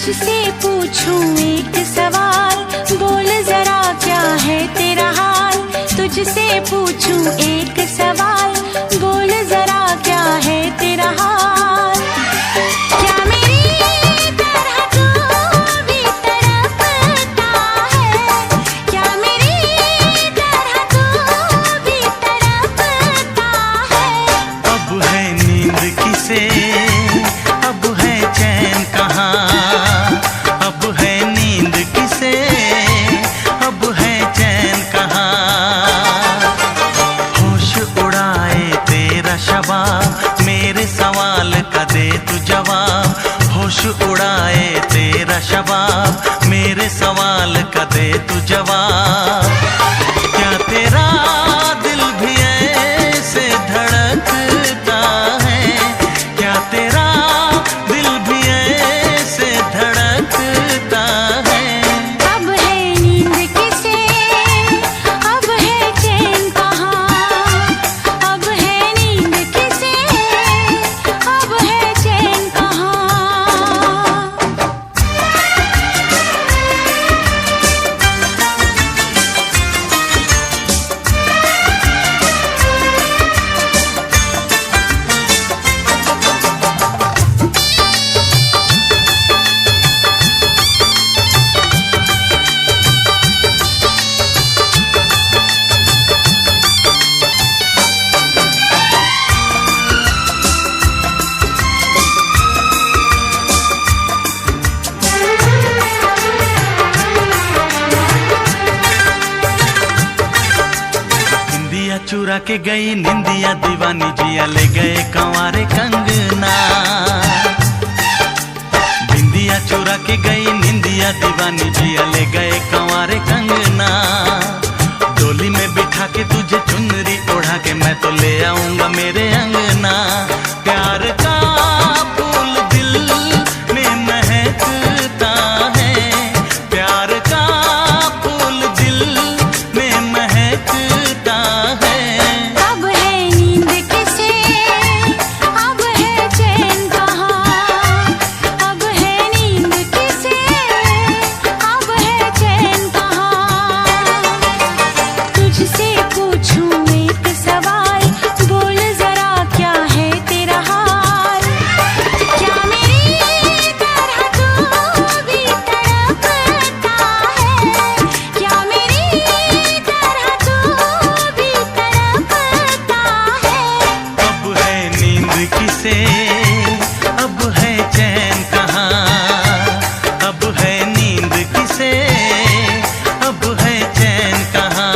तुझसे पूछूं एक सवाल, बोल जरा क्या है तेरा हाल। तुझसे पूछूं एक सवाल, बोल जरा क्या है तेरा हाल। क्या मेरी तरह तू भी तड़पता है, क्या मेरी तरह तू भी तड़पता है। अब है नींद किसे, अब है चैन कहाँ। अब है नींद किसे, अब है चैन कहाँ। होश उड़ाए तेरा शबाब, मेरे सवाल का दे तू जवाब। होश उड़ाए तेरा शबाब, मेरे सवाल का दे तू जवाब। क्या तेरा दिल भी ऐसे धड़कता है, क्या तेरा दिल भी ऐसे धड़कता है। अब है नींद किसे, अब है चैन कहाँ। अब है नींद किसे, अब है चैन कहाँ। निंदिया चुरा के गई निंदिया दीवानी, जिया ले गए कंवारे कंगना। बिंदिया चुरा के गई निंदिया दीवानी, जिया ले गए कंवारे कंगना। डोली में बिठा के तुझे चुनरी ओढ़ा के मैं तो ले आऊंगा मेरे अंगना। प्यार का फूल दिल में महकता है, प्यार का फूल दिल में महकता है। अब है नींद किसे, अब है चैन कहाँ। अब है नींद किसे, अब है चैन कहाँ। तुझसे पूछूं एक सवाल, बोल जरा क्या है तेरा हाल। क्या मेरी तरह तू भी तड़पता है, क्या मेरी तरह तू भी तड़पता है। अब है नींद किसे, अब है चैन कहाँ। अब है नींद किसे, अब है चैन कहाँ।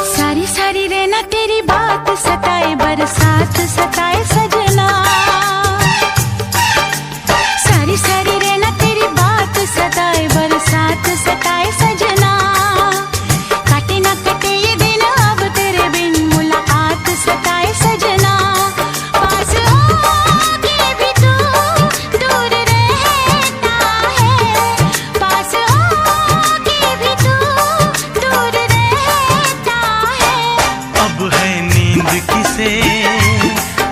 सारी सारी रहना तेरी बात सताए, बरसात सताए सजना। सारी सारी रहना तेरी बात सताए, बरसात सताए सजना। काटे ना कटे ये दिन अब तेरे बिन, मुलाकात सताए सजना। पास होके भी तू दूर रहता है, पास होके भी तू दूर रहता है। अब है नींद किसे,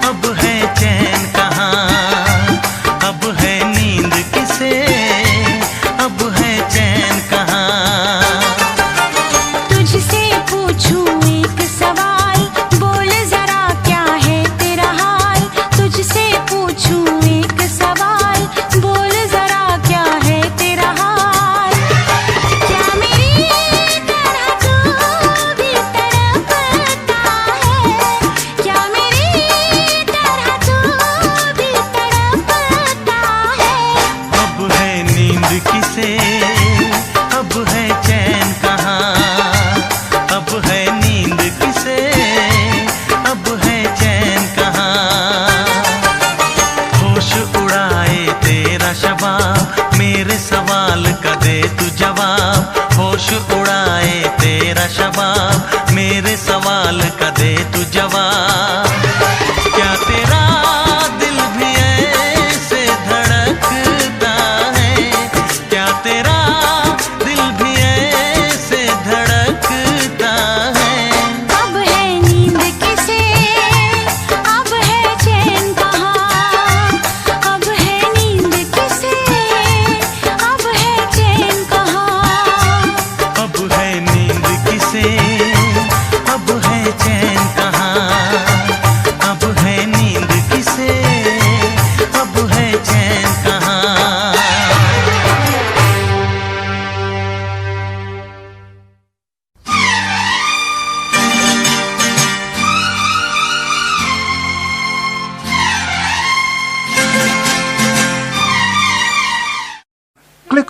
अब है चैन कहाँ। अब है नींद किसे, अब है चैन कहाँ। तुझसे पूछूं एक सवाल, बोल जरा क्या है तेरा हाल। तुझसे पूछूं एक सवाल, बोल जरा क्या है तेरा हाल। क्या मेरी तरह तू भी तड़पता है, क्या मेरी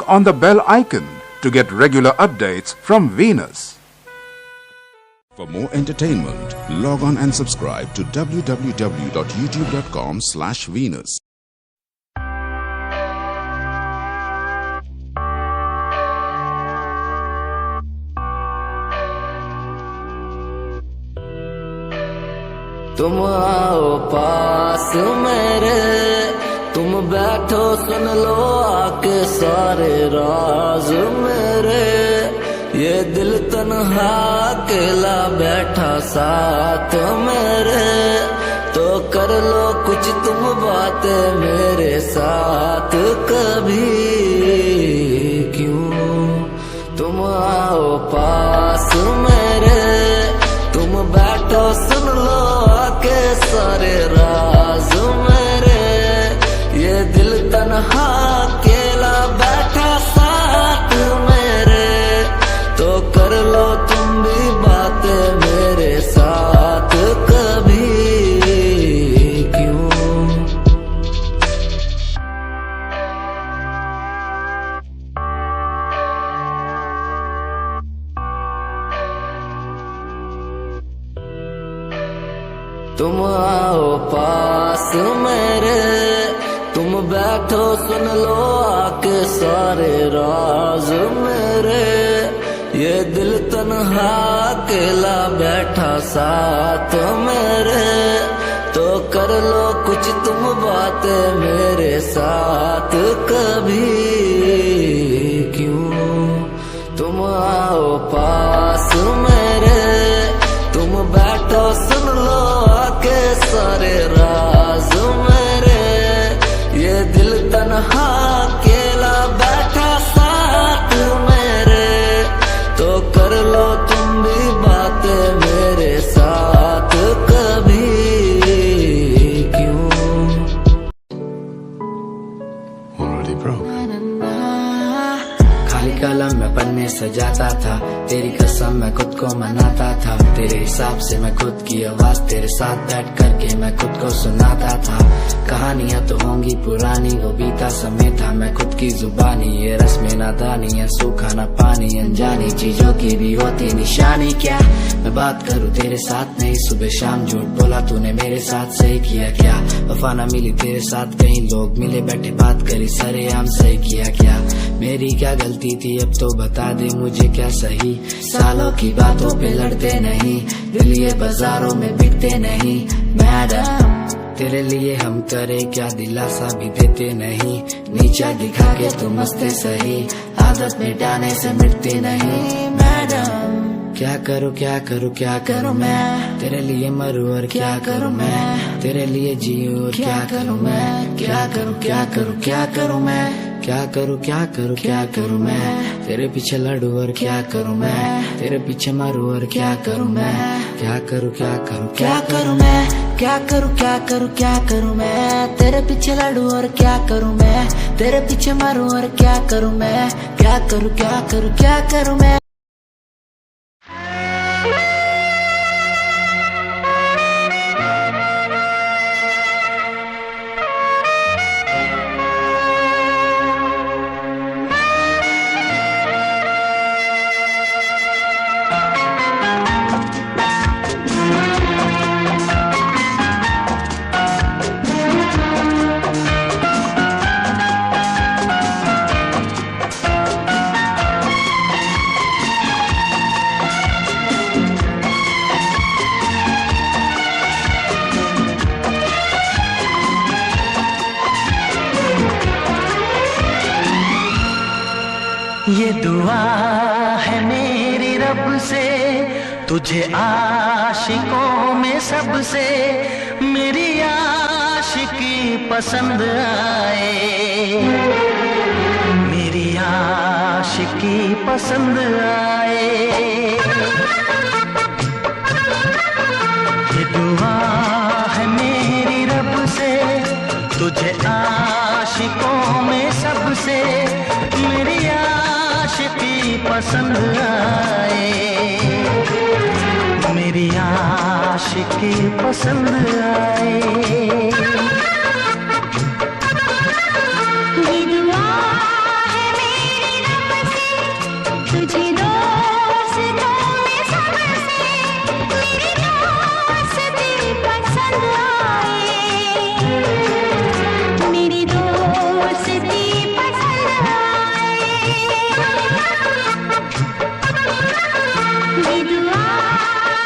on the bell icon to get regular updates from Venus. For more entertainment, log on and subscribe to www.youtube.com/Venus. तुम आओ पास मेरे, तुम बैठो सुन लो आके सारे राज मेरे। ये दिल तन्हा अकेला बैठा साथ मेरे, तो कर लो कुछ तुम बातें मेरे साथ कभी। क्यों तुम आओ पास मेरे, तुम बैठो सुन लो आके सारे राज मेरे। ये दिल तन्हा अकेला बैठा साथ मेरे, तो कर लो तुम भी बातें मेरे साथ कभी। क्यों तुम आओ पास मेरे, तुम बैठो सुन लो आके सारे राज मेरे। ये दिल तन्हा अकेला बैठा साथ मेरे, तो कर लो कुछ तुम बातें मेरे साथ कभी। क्यों तुम आओ पास मेरे, तुम बैठो सुन लो आके सारे राज मेरे। ये दिल तन्हा अकेला बैठा साथ मेरे, तो कर लो तुम भी बातें मेरे साथ कभी। क्यों खाली कलम में पन्ने सजाता था, तेरी कसम मैं खुद को मनाता था। तेरे हिसाब से मैं खुद की आवाज तेरे साथ बैठ करके मैं खुद को सुनाता था। कहानियां तो होंगी पुरानी, वो बीता समय था मैं खुद की जुबानी। ये रस्में नादानी है, सूखा ना पानी, अनजानी चीजों की भी होती निशानी। क्या मैं बात करूं तेरे साथ नहीं, सुबह शाम झूठ बोला तूने मेरे साथ, सही किया क्या? वफा ना मिली तेरे साथ, कई लोग मिले बैठे बात करी सरेआम, सही किया क्या? मेरी क्या गलती थी अब तो बता दे मुझे, क्या सही? सालों की बातों पे लड़ते नहीं, दिल ये बाजारों में बिकते नहीं। मैडम तेरे लिए हम करे क्या, दिलासा भी देते नहीं। नीचा दिखा के तुम हंसते सही, आदत मिटाने से मिटती नहीं। मैडम क्या करूँ क्या करूँ क्या करूँ मैं, तेरे लिए मरूं और क्या करूँ मैं, तेरे लिए जीऊं और क्या करूँ मैं। क्या करूँ क्या करूँ क्या करूँ मैं, क्या करूँ क्या करूँ क्या करूँ मैं, तेरे पीछे लड़ूं और क्या करूँ मैं, तेरे पीछे मरूं और क्या करूँ मैं। क्या करूँ क्या करूँ क्या करूँ मैं, क्या करूँ क्या करूँ क्या करूँ मैं, तेरे पीछे लड़ूं और क्या करूँ मैं, तेरे पीछे मरूं और क्या करूँ मैं। क्या करूँ क्या करूँ क्या करूँ मैं। ये दुआ है मेरी रब से, तुझे आशिकों में सबसे मेरी आशिकी पसंद आए, मेरी आशिकी पसंद आए। ये दुआ है मेरी रब से, तुझे आशिकों में सबसे मेरी आशिकी पसंद आए, मेरी आशिकी पसंद आए। ये दुआ है मेरी मेरी दोस्ती पसंद आए, ये दुआ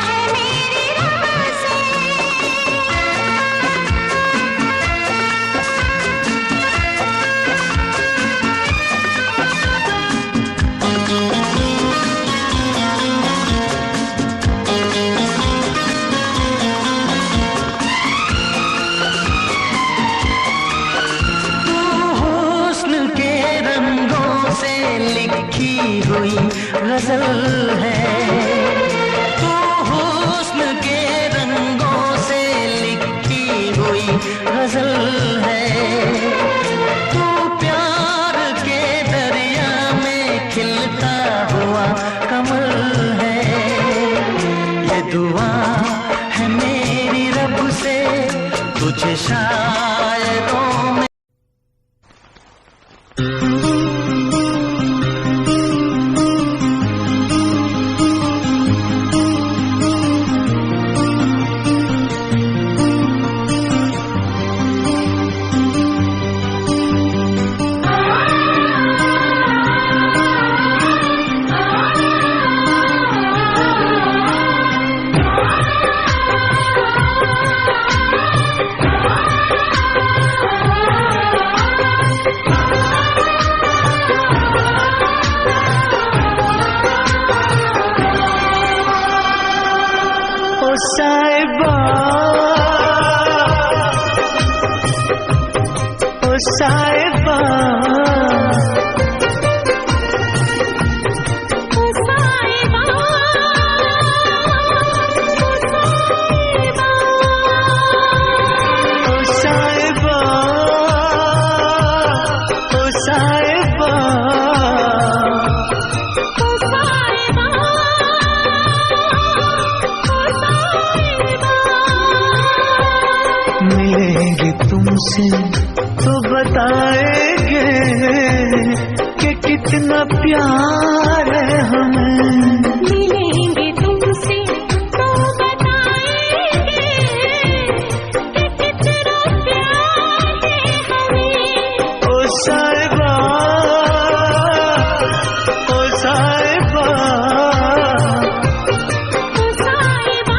है मेरी रब से। हुस्न के रंगों से लिखी हुई गजल है, तो हुस्न के रंगों से लिखी हुई गजल है, तो प्यार के दरिया में खिलता हुआ कमल है, ये दुआ है मेरी रब से तुझे शायरों में। ओ साहिबा, ओ साहिबा, ओ साहिबा, ओ साहिबा, मिलेंगे तुमसे तो बताएंगे कि कितना प्यार है हमें। मिलेंगे तुमसे तो बताएंगे कि कितना प्यार है हमें। ओ साहिबा, ओ साहिबा, ओ साहिबा,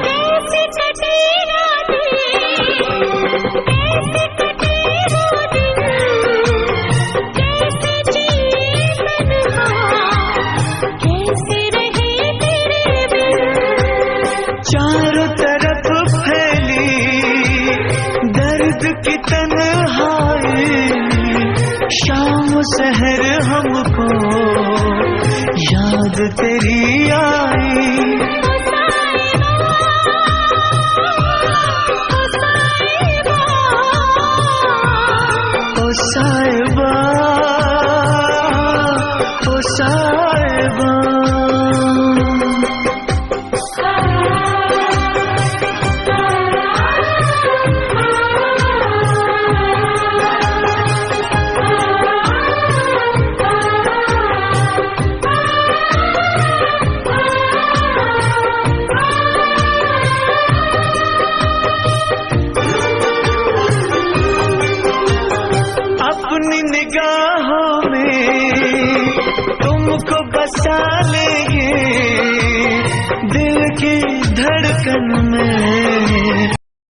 कैसे कटे रातें, कैसे कटे वो दिन, कैसे जिए तन्हा, कैसे रहे तेरे बिन। चारों तरफ फैली दर्द की तन्हाई, शाम सहर हमको याद तेरी आई। ओ साहिबा, ओ साहिबा, अपनी निगाहों में तुमको बसा लेंगे दिल की धड़कन में।